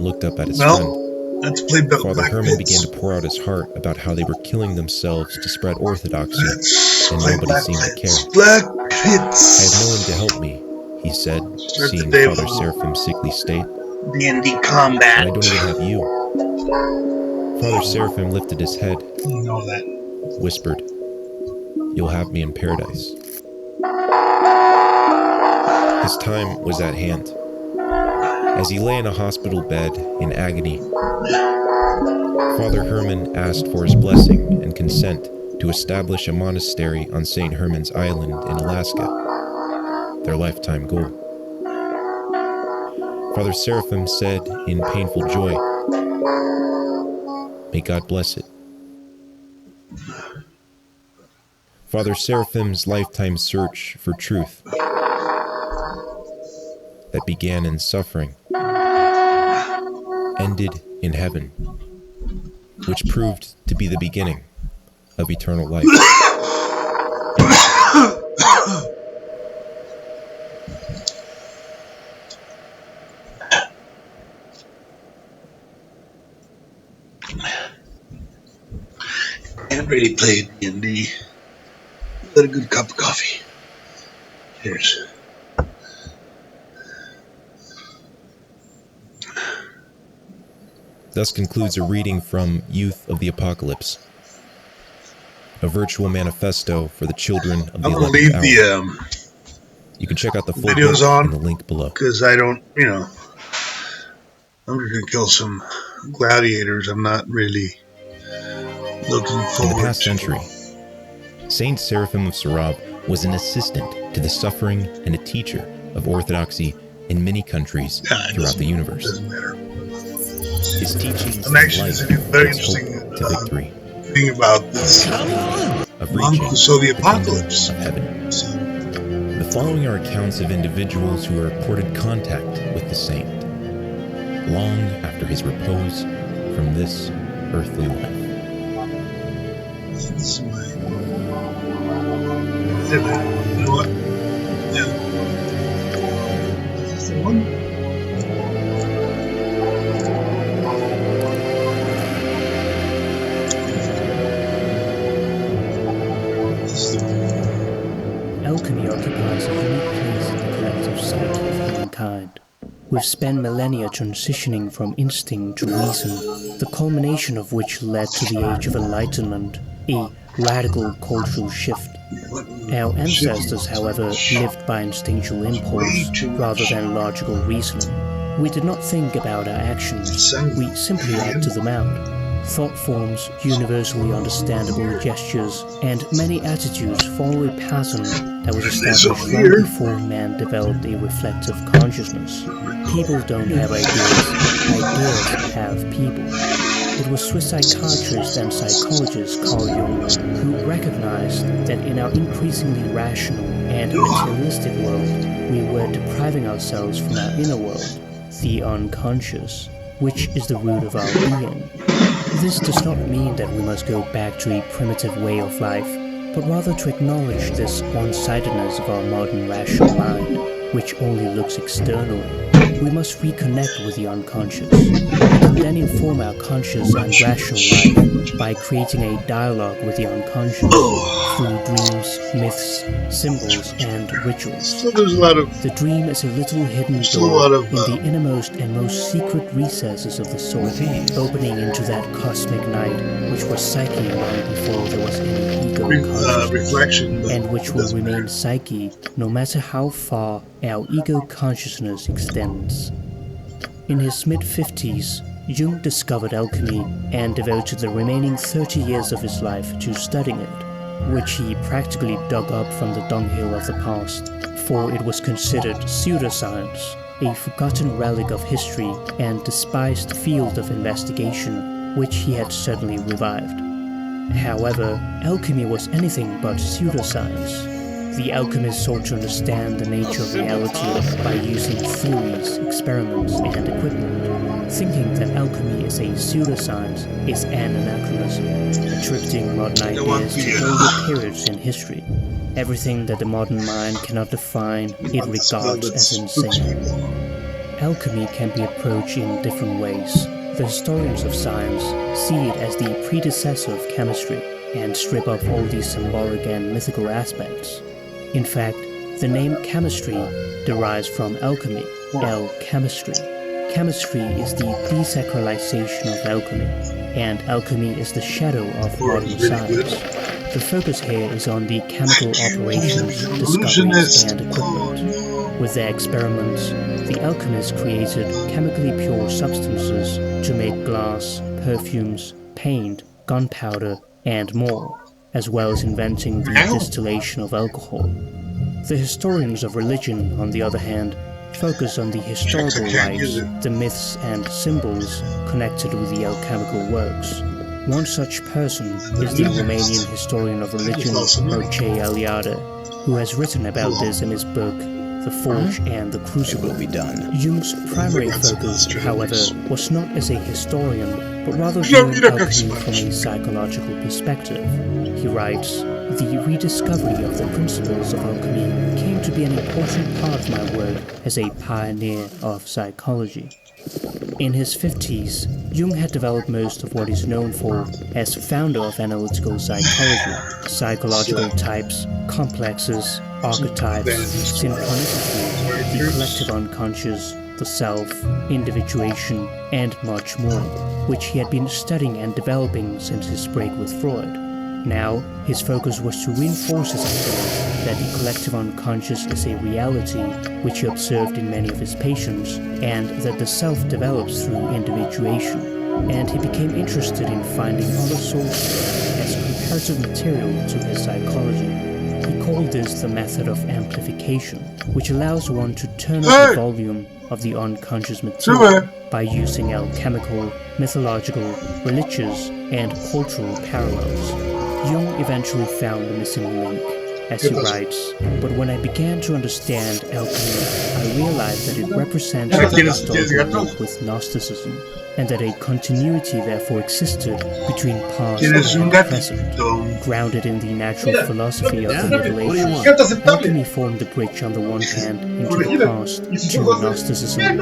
looked up at his friend. Let's play Father Black Herman Pits. began to pour out his heart about how they were killing themselves to spread orthodoxy, Let's and play nobody Black seemed to Pits. care. Black I have Pits. no one to help me, he said, Start the seeing day Father with Seraphim's sickly state. D&D combat. And I don't even have you. Father Seraphim lifted his head, You know that. whispered, "You'll have me in paradise." His time was at hand. As he lay in a hospital bed in agony, Father Herman asked for his blessing and consent to establish a monastery on St. Herman's Island in Alaska, their lifetime goal. Father Seraphim said in painful joy, "May God bless it." Father Seraphim's lifetime search for truth that began in suffering ended in heaven, which proved to be the beginning of eternal life. Can't really play D&D without a good cup of coffee. Cheers. Thus concludes a reading from Youth of the Apocalypse, a virtual manifesto for the children of the 11th leave hour. the You can check out the full videos book on in the link below. because I don't, I'm just gonna kill some gladiators. I'm not really looking In forward the past to. century, Saint Seraphim of Sarab was an assistant to the suffering and a teacher of orthodoxy in many countries throughout the universe. Doesn't matter. His teachings And of actually, life there's a very gives hope interesting to victory, thing about this of monk reaching who saw the the kingdom apocalypse. of heaven. So, The following are accounts of individuals who reported contact with the saint long after his repose from this earthly life. this is my. You know what? Yeah. Is this the one? Alchemy occupies a unique place in the collective psyche of humankind. We've spent millennia transitioning from instinct to reason, the culmination of which led to the Age of Enlightenment, a radical cultural shift. Our ancestors, however, lived by instinctual impulse rather than logical reasoning. We did not think about our actions, we simply acted them out. Thought forms, universally understandable gestures, and many attitudes follow a pattern that was established long before man developed a reflective consciousness. People don't have ideas, ideas have people. It was Swiss psychiatrist and psychologist Carl Jung who recognized that in our increasingly rational and materialistic world, we were depriving ourselves from our inner world, the unconscious, which is the root of our being. This does not mean that we must go back to a primitive way of life, but rather to acknowledge this one-sidedness of our modern rational mind, which only looks externally. We must reconnect with the unconscious, and then inform our conscious and rational life by creating a dialogue with the unconscious through dreams, myths, symbols, and rituals. So there's a lot of. The dream is a little hidden door in the innermost and most secret recesses of the soul, opening into that cosmic night which was psyche long before there was any ego consciousness, reflection, and which will remain psyche no matter how far our ego consciousness extends. In his mid-50s, Jung discovered alchemy and devoted the remaining 30 years of his life to studying it, which he practically dug up from the dunghill of the past, for it was considered pseudoscience, a forgotten relic of history and despised field of investigation, which he had suddenly revived. However, alchemy was anything but pseudoscience. The alchemist sought to understand the nature of reality by using theories, experiments, and equipment. Thinking that alchemy is a pseudoscience is an anachronism, attributing modern ideas to older periods in history. Everything that the modern mind cannot define, it regards as insane. alchemy can be approached in different ways. The historians of science see it as the predecessor of chemistry and strip off all the symbolic and mythical aspects. In fact, the name chemistry derives from alchemy, chemistry. Chemistry is the desacralization of alchemy, and alchemy is the shadow of modern science. The focus here is on the chemical operations, discoveries, and equipment. With their experiments, the alchemists created chemically pure substances to make glass, perfumes, paint, gunpowder, and more, as well as inventing the distillation of alcohol. The historians of religion, on the other hand, focus on the historical rites, the myths and symbols connected with the alchemical works. One such person is the Romanian historian of religion, Mircea Eliade, who has written about this in his book, The Forge and the Crucible. It will be done. Jung's primary focus, however, was not as a historian, but rather viewing alchemy from a psychological perspective. He writes, "The rediscovery of the principles of alchemy came to be an important part of my work as a pioneer of psychology." In his 50s, Jung had developed most of what he's known for as founder of analytical psychology: psychological types, complexes, archetypes, synchronicity, the collective unconscious, the self, individuation, and much more, which he had been studying and developing since his break with Freud. Now, his focus was to reinforce his idea that the collective unconscious is a reality which he observed in many of his patients, and that the self develops through individuation. And he became interested in finding other sources as comparative material to his psychology. He called this the method of amplification, which allows one to turn up the volume of the unconscious material by using alchemical, mythological, religious, and cultural parallels. Jung eventually found the missing link, as he writes, "But when I began to understand alchemy, I realized that it represents the historical link with Gnosticism, and that a continuity therefore existed between past and present. Grounded in the natural philosophy of the Middle Ages, alchemy formed the bridge on the one hand into the past, to Gnosticism, and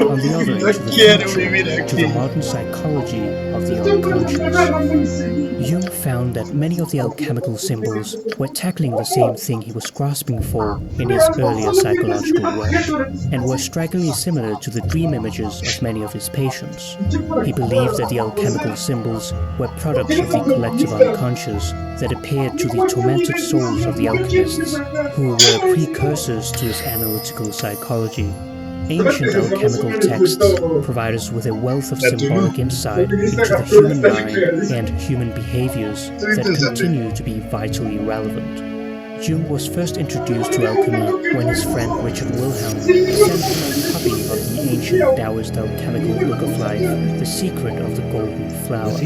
on the other into the future, to the modern psychology of the unconscious." Jung found that many of the alchemical symbols were tackling the same thing he was grasping for in his earlier psychological work, and were strikingly similar to the dream images of many of his patients. He believed that the alchemical symbols were products of the collective unconscious that appeared to the tormented souls of the alchemists, who were precursors to his analytical psychology. Ancient alchemical texts provide us with a wealth of symbolic insight into the human mind and human behaviors that continue to be vitally relevant. Jung was first introduced to alchemy when his friend Richard Wilhelm sent him a copy of the ancient Taoist alchemical book of life, The Secret of the Golden Flower.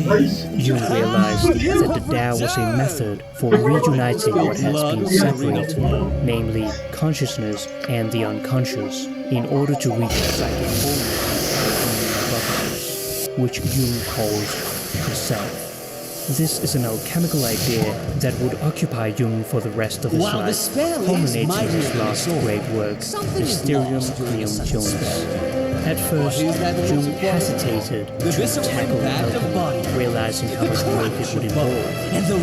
Jung realized that the Tao was a method for reuniting what has been separated, namely consciousness and the unconscious, in order to reach psychic wholeness, which Jung calls the self. This is an alchemical idea that would occupy Jung for the rest of his life, culminating in his last great work, Mysterium Triumphionis. At first, Jung hesitated to tackle alchemy, realizing how much work it would involve.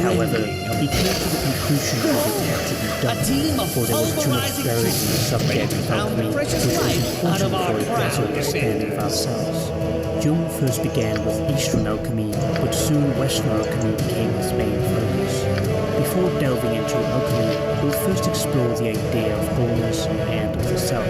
However, he came to the conclusion that it had to be done, for there was too much buried in the subject of alchemy, which was important for a better understanding of ourselves. Jung first began with Eastern alchemy, but soon Western alchemy became his main focus. Before delving into alchemy, we'll first explore the idea of wholeness and the self.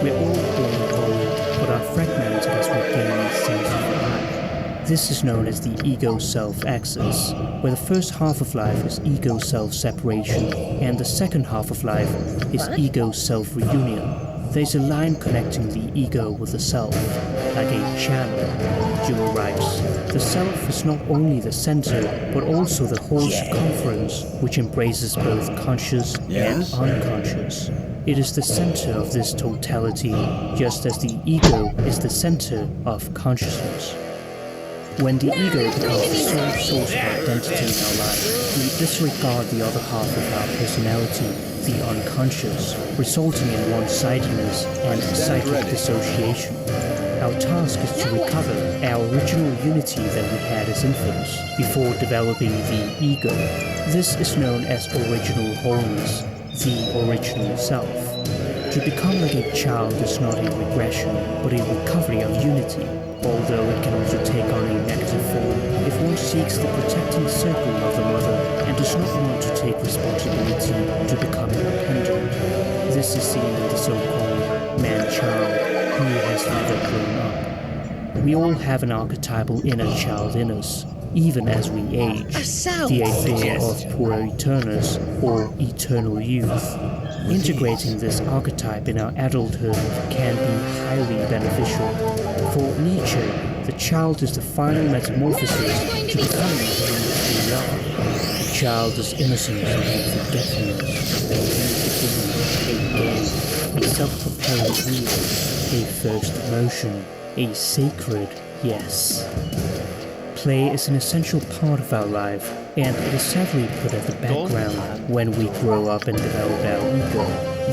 We're all born whole, but are fragmented as we gain a sense of I. This is known as the ego-self axis, where the first half of life is ego-self separation, and the second half of life is ego-self reunion. There's a line connecting the ego with the self, like a channel. Jung writes, "The self is not only the center, but also the whole circumference, which embraces both conscious and unconscious. It is the center of this totality, just as the ego is the center of consciousness." When the ego becomes the sole source of identity in our life, we disregard the other half of our personality, the unconscious, resulting in one-sidedness and psychic dissociation. Our task is to recover our original unity that we had as infants before developing the ego. This is known as original wholeness, the original self. To become like a child is not a regression, but a recovery of unity, although it can also take on a negative form if one seeks the protecting circle of the mother and does not want to take responsibility to become independent. This is seen in the so-called man-child who has never grown up. We all have an archetypal inner child in us, even as we age. The idea of pueriternus, or eternal youth. Integrating this archetype in our adulthood can be highly beneficial. For Nietzsche, the child is the final metamorphosis to becoming who we are. The child is innocence and forgetfulness, a game, a self-propelled wheel, a first emotion, a sacred yes. Play is an essential part of our life, and it is sadly put at the background when we grow up and develop our ego,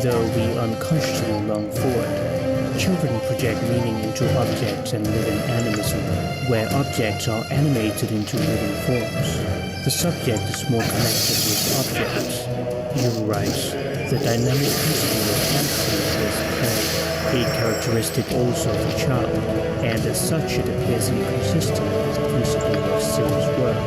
though we unconsciously long for it. Children project meaning into objects and live in animism, where objects are animated into living forms. The subject is more connected with objects. Jung writes, the dynamic principle of fantasy is play, a characteristic also of the child, and as such it appears inconsistent with the principle of serious work.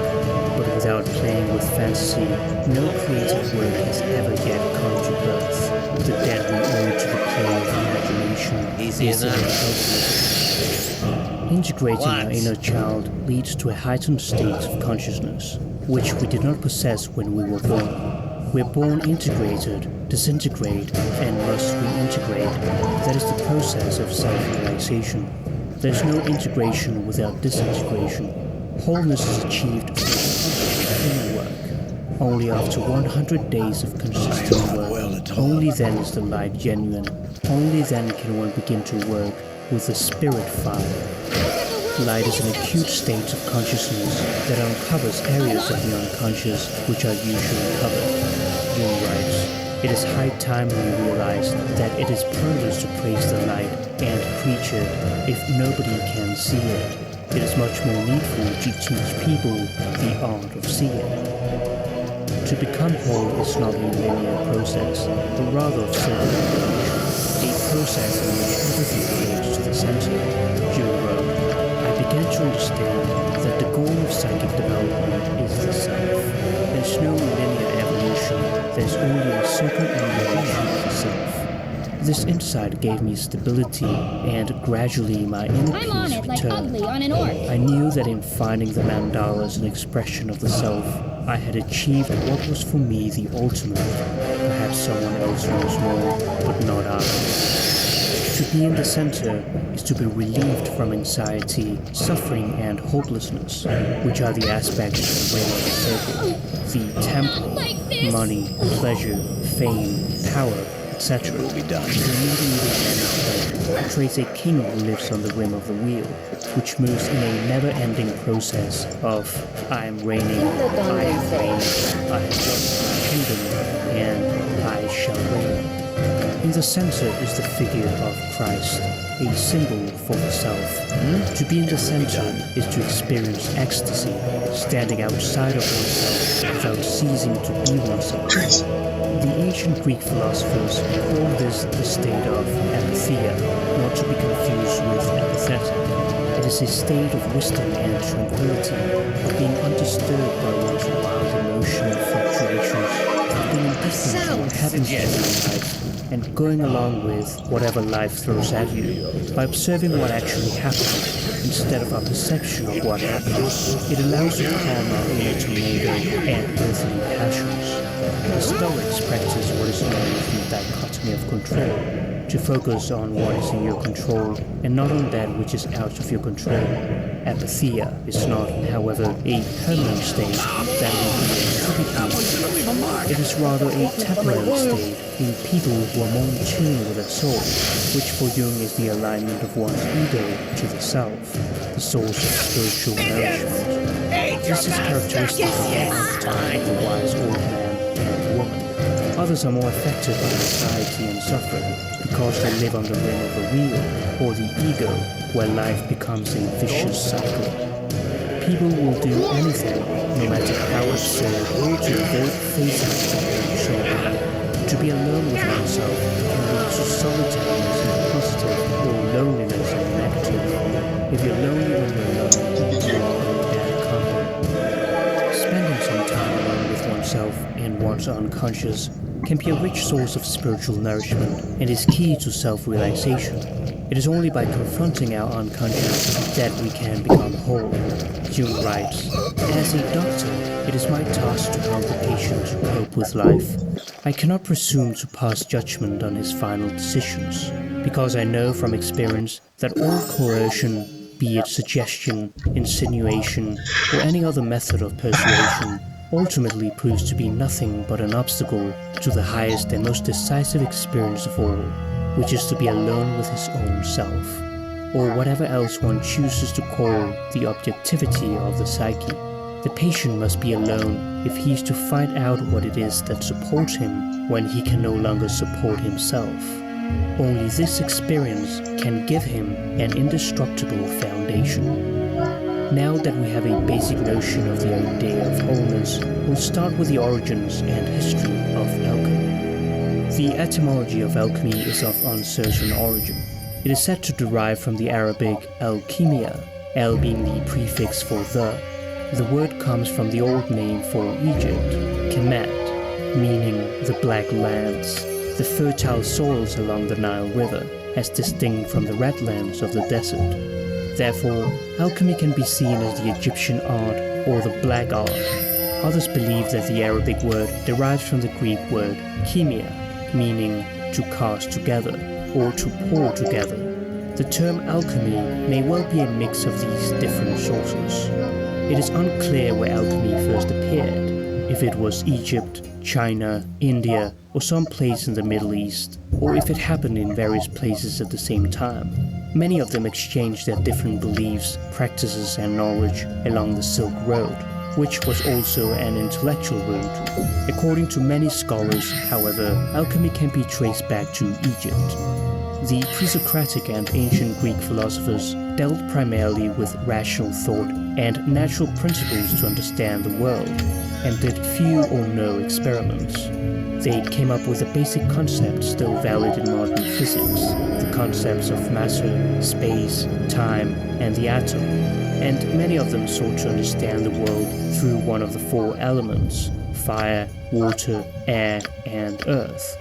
But without playing with fantasy, no creative work has ever yet come to birth. The debt we owe to the play of imagination is incalculable. Integrating our inner child leads to a heightened state of consciousness, which we did not possess when we were born. We're born integrated, disintegrate, and must reintegrate. That is the process of self-realization. There's no integration without disintegration. Wholeness is achieved through inner work. Only after 100 days of consistent work, only then is the light genuine. Only then can one begin to work with the spirit fire. Light is an acute state of consciousness that uncovers areas of the unconscious which are usually covered. Jung writes, it is high time we realize that it is pointless to praise the light and preach it if nobody can see it. It is much more needful to teach people the art of seeing. To become whole is not a linear process, but rather of circular evolution, a process in which everything flows to the center. Jung wrote, I began to understand that the goal of psychic development is the self. There's no linear evolution, there's only a circular evolution of the self. This insight gave me stability, and gradually my inner peace returned. I knew that in finding the mandala as an expression of the self, I had achieved what was for me the ultimate. Perhaps someone else knows more, but not I. To be in the center is to be relieved from anxiety, suffering, and hopelessness, which are the aspects of the ring of the circle. The temple, money, pleasure, fame, power, etc. will be done. The mediator portrays a king who lives on the rim of the wheel, which moves in a never-ending process of I am reigning, I am reigning, I have lost my kingdom, and I shall reign. In the center is the figure of Christ, a symbol for the self. To be in the center is to experience ecstasy, standing outside of oneself without ceasing to be oneself. The ancient Greek philosophers called this the state of apatheia, not to be confused with apathetic. It is a state of wisdom and tranquility, of being undisturbed by one's wild emotional fluctuations, of being indifferent to what happens to you in life, and going along with whatever life throws at you, by observing what actually happens instead of our perception of what happens. It allows you to calm our inner tornado and earthly passions. The Stoics practice what is known as the dichotomy of control, to focus on what is in your control and not on that which is out of your control. Apatheia is not, however, a permanent state that will be attributed. It is rather a temporary state in people who are more in tune with their soul, which for Jung is the alignment of one's ego to the self. The source of spiritual nourishment. This is characteristic of the lifetime of the wise old man and woman. Others are more affected by anxiety and suffering because they live on the rim of the wheel or the ego, where life becomes a vicious cycle. People will do anything, no matter how absurd, to avoid facing their own shortcoming. To be alone with oneself can lead to solitariness in the positive or loneliness in the negative. If you're lonely when you're alone, you are in bad company. Spending some time alone with oneself and one's unconscious can be a rich source of spiritual nourishment and is key to self-realization. It is only by confronting our unconscious that we can become whole. Jung writes, "As a doctor, it is my task to help the patient cope with life. I cannot presume to pass judgment on his final decisions, because I know from experience that all coercion, be it suggestion, insinuation, or any other method of persuasion, ultimately proves to be nothing but an obstacle to the highest and most decisive experience of all, which is to be alone with his own self, or whatever else one chooses to call the objectivity of the psyche. The patient must be alone if he is to find out what it is that supports him when he can no longer support himself. Only this experience can give him an indestructible foundation." Now that we have a basic notion of the idea of wholeness, we'll start with the origins and history of alchemy. The etymology of alchemy is of uncertain origin. It is said to derive from the Arabic alchimia, al being the prefix for the. The word comes from the old name for Egypt, Kemet, meaning the black lands, the fertile soils along the Nile River, as distinct from the red lands of the desert. Therefore, alchemy can be seen as the Egyptian art or the black art. Others believe that the Arabic word derives from the Greek word chemia, meaning to cast together or to pour together. The term alchemy may well be a mix of these different sources. It is unclear where alchemy first appeared, if it was Egypt, China, India, or some place in the Middle East, or if it happened in various places at the same time. Many of them exchanged their different beliefs, practices, and knowledge along the Silk Road, which was also an intellectual route. According to many scholars, however, alchemy can be traced back to Egypt. The pre-Socratic and ancient Greek philosophers dealt primarily with rational thought and natural principles to understand the world, and did few or no experiments. They came up with the basic concepts still valid in modern physics, the concepts of matter, space, time, and the atom, and many of them sought to understand the world through one of the four elements: fire, water, air, and earth.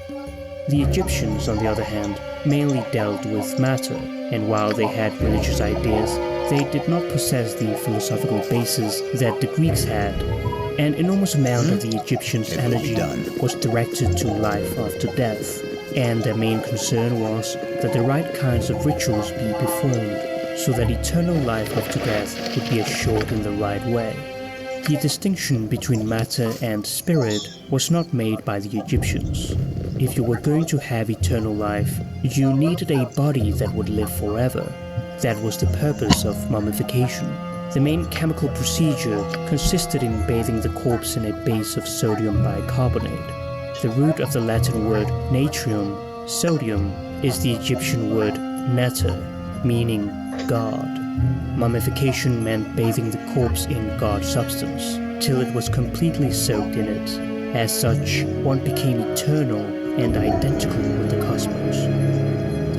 The Egyptians, on the other hand, mainly dealt with matter, and while they had religious ideas, they did not possess the philosophical basis that the Greeks had. An enormous amount of the Egyptians' energy was directed to life after death, and their main concern was that the right kinds of rituals be performed, so that eternal life after death would be assured in the right way. The distinction between matter and spirit was not made by the Egyptians. If you were going to have eternal life, you needed a body that would live forever. That was the purpose of mummification. The main chemical procedure consisted in bathing the corpse in a base of sodium bicarbonate. The root of the Latin word natrium, sodium, is the Egyptian word neter, meaning God. Mummification meant bathing the corpse in God substance, till it was completely soaked in it. As such, one became eternal and identical with the cosmos.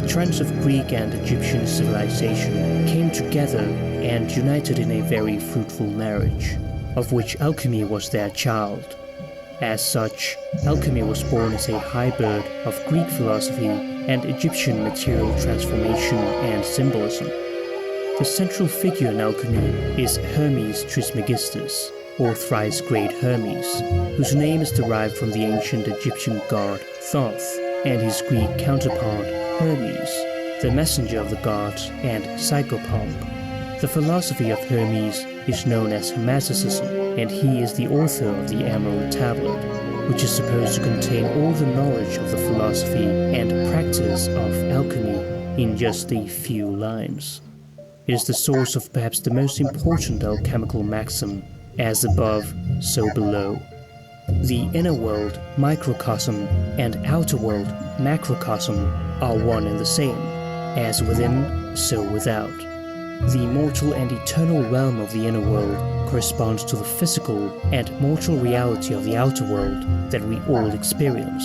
The trends of Greek and Egyptian civilization came together and united in a very fruitful marriage, of which alchemy was their child. As such, alchemy was born as a hybrid of Greek philosophy and Egyptian material transformation and symbolism. The central figure in alchemy is Hermes Trismegistus, or thrice great Hermes, whose name is derived from the ancient Egyptian god Thoth and his Greek counterpart Hermes, the messenger of the gods and psychopomp. The philosophy of Hermes is known as Hermeticism, and he is the author of the Emerald Tablet, which is supposed to contain all the knowledge of the philosophy and practice of alchemy in just a few lines. It is the source of perhaps the most important alchemical maxim, as above, so below. The inner world, microcosm, and outer world, macrocosm, are one and the same, as within, so without. The mortal and eternal realm of the inner world corresponds to the physical and mortal reality of the outer world that we all experience.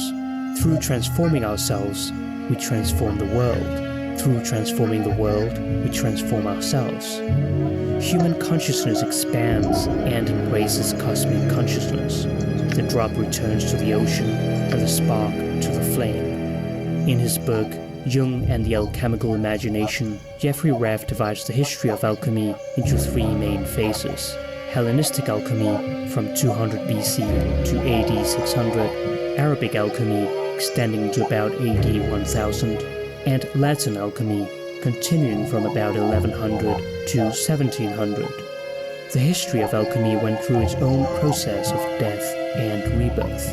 Through transforming ourselves, we transform the world. Through transforming the world, we transform ourselves. Human consciousness expands and embraces cosmic consciousness. The drop returns to the ocean, and the spark to the flame. In his book, Jung and the Alchemical Imagination, Jeffrey Reff divides the history of alchemy into three main phases: Hellenistic alchemy from 200 BC to AD 600, Arabic alchemy extending to about AD 1000, and Latin alchemy continuing from about 1100 to 1700. The history of alchemy went through its own process of death and rebirth.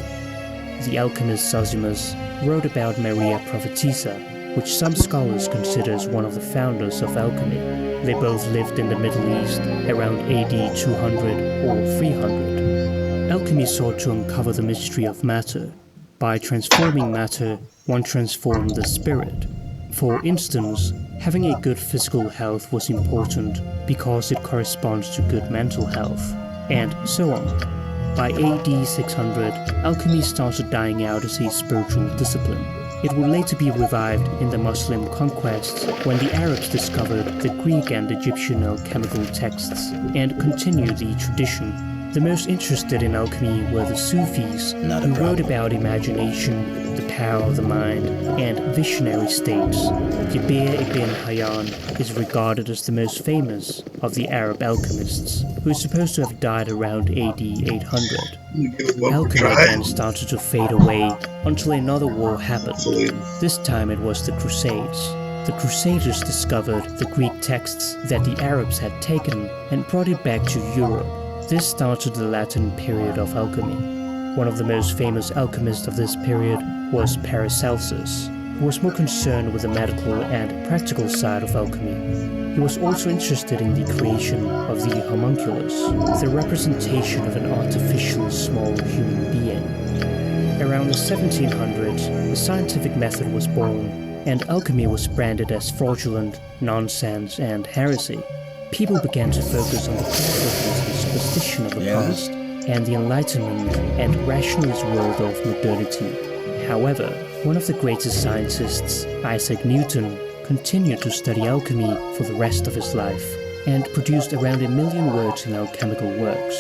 The alchemist Zosimus wrote about Maria Prophetessa, which some scholars consider as one of the founders of alchemy. They both lived in the Middle East around AD 200 or 300. Alchemy sought to uncover the mystery of matter. By transforming matter, one transformed the spirit. For instance, having a good physical health was important because it corresponds to good mental health, and so on. By AD 600, alchemy started dying out as a spiritual discipline. It would later be revived in the Muslim conquests when the Arabs discovered the Greek and Egyptian alchemical texts and continued the tradition. The most interested in alchemy were the Sufis, who wrote about imagination, the power of the mind, and visionary states. Jabir ibn Hayyan is regarded as the most famous of the Arab alchemists, who is supposed to have died around AD 800. Alchemy then started to fade away until another war happened. This time it was the Crusades. The Crusaders discovered the Greek texts that the Arabs had taken and brought it back to Europe. This started the Latin period of alchemy. One of the most famous alchemists of this period was Paracelsus, who was more concerned with the medical and practical side of alchemy. He was also interested in the creation of the homunculus, the representation of an artificial small human being. Around the 1700s, the scientific method was born, and alchemy was branded as fraudulent, nonsense, and heresy. People began to focus on the cleverness and superstition of the past, and the Enlightenment and rationalist world of modernity. However, one of the greatest scientists, Isaac Newton, continued to study alchemy for the rest of his life, and produced around 1 million words in alchemical works.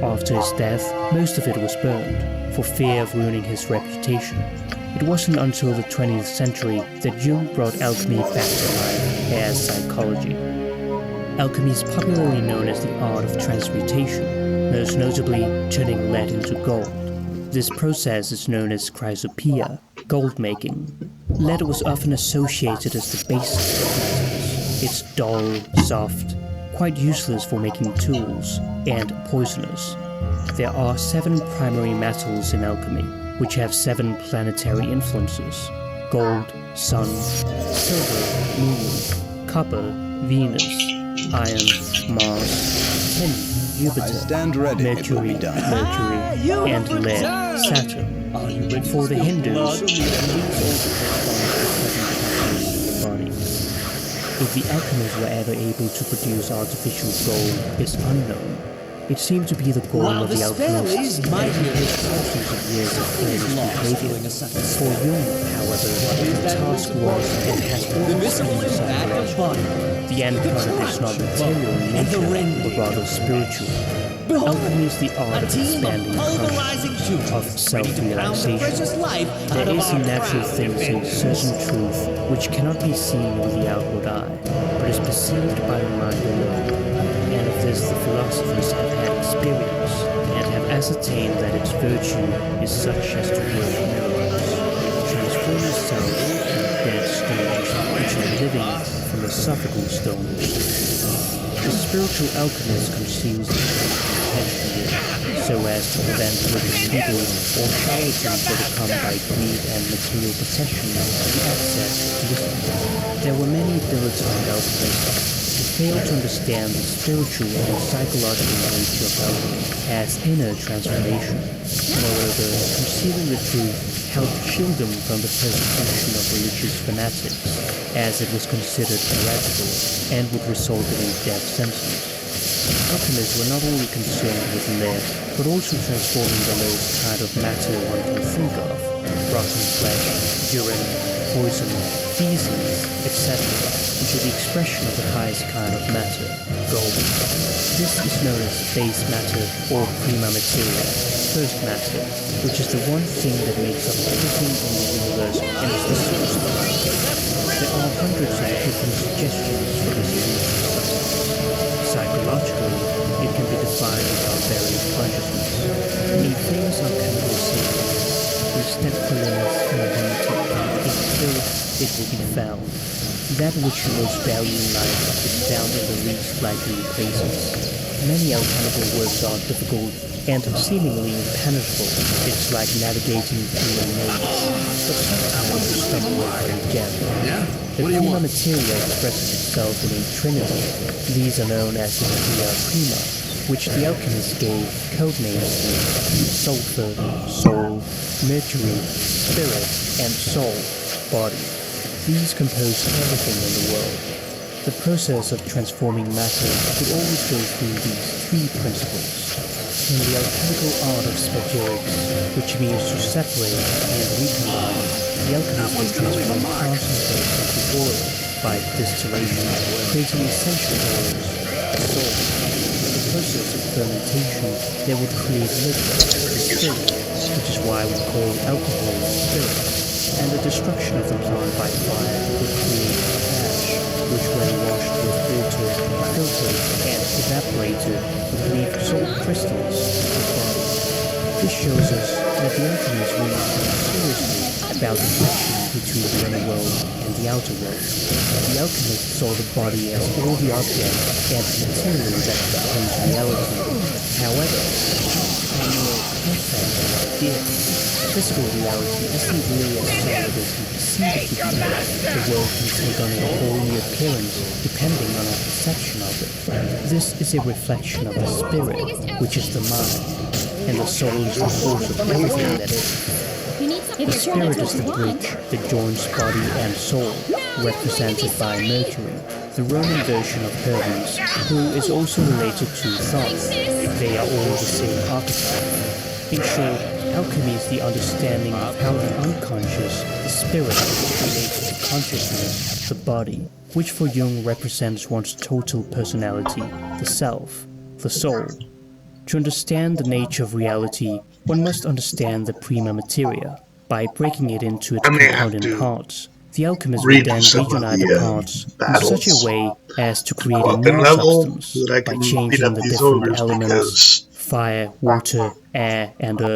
After his death, most of it was burned, for fear of ruining his reputation. It wasn't until the 20th century that Jung brought alchemy back to life as psychology. Alchemy is popularly known as the art of transmutation, most notably turning lead into gold. This process is known as chrysopoeia, gold making. Lead was often associated as the basis of metals. It's dull, soft, quite useless for making tools, and poisonous. There are 7 primary metals in alchemy, which have 7 planetary influences: gold, sun, silver, moon, copper, Venus, iron, Mars, tin, Jupiter, Mercury, and lead, Saturn. For the Hindus, body. If the alchemists were ever able to produce artificial gold is unknown. It seemed to be the goal of the alchemists and it thousands of years of careless behavior. For Jung, however, the task was and has always been separation. The end product is not material in nature, but rather spiritual. Alchemy is the art of expanding consciousness, of self-realization. There is in natural things a certain truth which cannot be seen with the outward eye, but is perceived by the mind alone. And of this the philosophers have had experience, and have ascertained that its virtue is such as to work miracles, transform itself into dead stones, which are living philosophical stones. The spiritual alchemist conceals the truth intentionally, so as to prevent living people or charlatans overcome by greed and material possession the access to wisdom. There were many dilettante alchemists, failed to understand the spiritual and psychological nature of alchemy as inner transformation. Moreover, concealing the truth helped shield them from the persecution of religious fanatics, as it was considered heretical and would result in a death sentence. Alchemists were not only concerned with lead, but also transforming the lowest kind of matter one can think of: rotten flesh, urine, poison, feces, etc., into the expression of the highest kind of matter, gold. This is known as base matter or prima materia, first matter, which is the one thing that makes up everything in the universe and is the source of life. There are hundreds of different suggestions for this unique substance. Psychologically, it can be defined as our very consciousness. A famous alchemical saying is, "With step holiness and unity, in spirit it will be found." That which you most value in life is found in the least likely places. Many alchemical works are difficult and seemingly impenetrable. It's like navigating through a maze, but sometimes you stumble upon a gem. The prima materia expresses itself in a trinity. These are known as the tria prima, which the alchemists gave code names to: sulfur, soul, mercury, spirit, and soul, body. These compose everything in the world. The process of transforming matter would always go through these three principles. In the alchemical art of spagyrics, which means to separate and recombine, the alchemist would transform concentrate into oil by distillation, creating essential oils, the soul. In the process of fermentation, they would create liquor, the spirit, which is why we call alcohol spirit. And the destruction of the plant by fire would create ash, which when washed with water, filtered, and evaporated would leave salt crystals in the body. This shows us that the alchemists really thought seriously about the connection between the inner world and the outer world. The alchemists saw the body as all the objects and material that becomes reality. However, our mere concept or idea, physical reality isn't really as solid as we perceive it to be. The world can take on a whole new appearance depending on our perception of it. This is a reflection of the spirit, which is the mind, and the soul is the force of everything that is. The spirit is the bridge that joins body and soul, represented by Mercury, the Roman version of Hermes, who is also related to Thoth. They are all the same archetype. In short, alchemy is the understanding of how the unconscious, the spirit, relates to consciousness, the body, which for Jung represents one's total personality, the self, the soul. To understand the nature of reality, one must understand the prima materia. By breaking it into its I may have component to parts, the alchemist would read then some of reunite the the parts in such a battles way as to create a weapon new level substance so that I by can beat changing up the these different ogres elements: because fire, water, air, and earth.